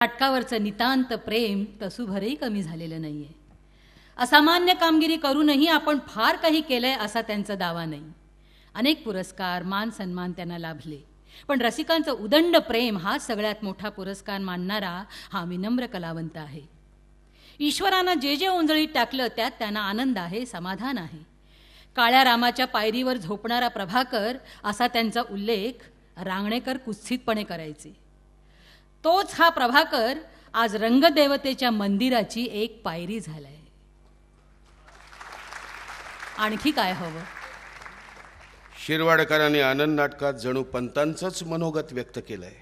नाटकावरचं नितांत प्रेम तसूभरही कमी झालेलं नाहीये. असामान्य कामगिरी करूनही आपण फार काही केलंय असा त्यांचा दावा नाही. अनेक पुरस्कार मान सन्मान त्यांना लाभले, पण रसिकांचं उदंड प्रेम हा सगळ्यात मोठा पुरस्कार मानणारा हा विनम्र कलावंत आहे. ईश्वरानं जे जे ओंजळीत टाकलं त्यात त्यांना आनंद आहे, समाधान आहे. काळ्या रामाच्या पायरीवर झोपणारा प्रभाकर असा त्यांचा उल्लेख रांगणेकर कुत्सितपणे करायचे. तोच हा प्रभाकर आज रंगदेवतेच्या मंदिराची एक पायरी झालाय. आणखी काय हवं? शिरवाडकरांनी आनंद नाटकात जणू पंतांचंच मनोगत व्यक्त केलंय.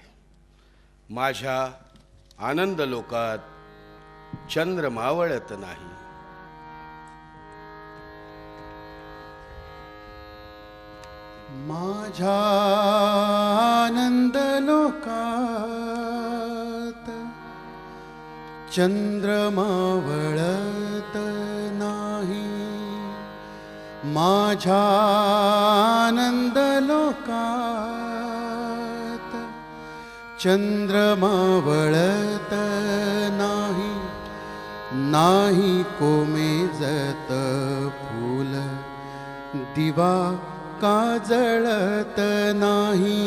माझ्या आनंद लोकात चंद्र मावळत नाही. माझ्या आनंद लोकात चंद्र मावळत नाही. माझ्या आनंद लोकात चंद्र मावळत नाही. नाही कोमेजत फूल दिवा का जळत नाही.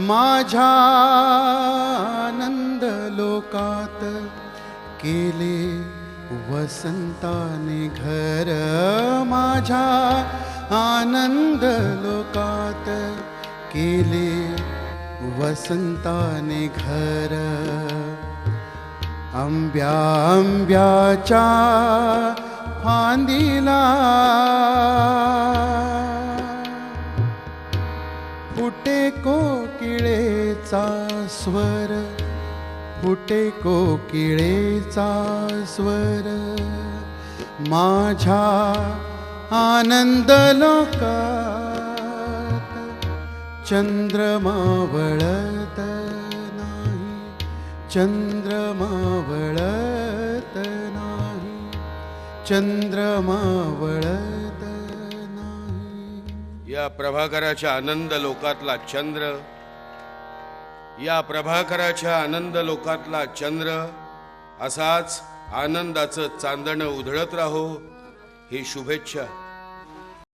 माझ्या आनंद लोकात केले वसंताने घर. माझ्या आनंद लोकात केले वसंताने घर. आंब्याच्या फांदीला फुटे कोकिळेचा स्वर. फुटे कोकिळेचा स्वर. माझ्या आनंद लोकात चंद्र मावळत नाही. चंद्र मावळत नाही. चंद्र मावळत नाही. या प्रभाकराच्या आनंद लोकातला चंद्र, या प्रभाकराच्या आनंद लोकातला चंद्र असाच आनंदाचं चांदणं उधळत राहो ही शुभेच्छा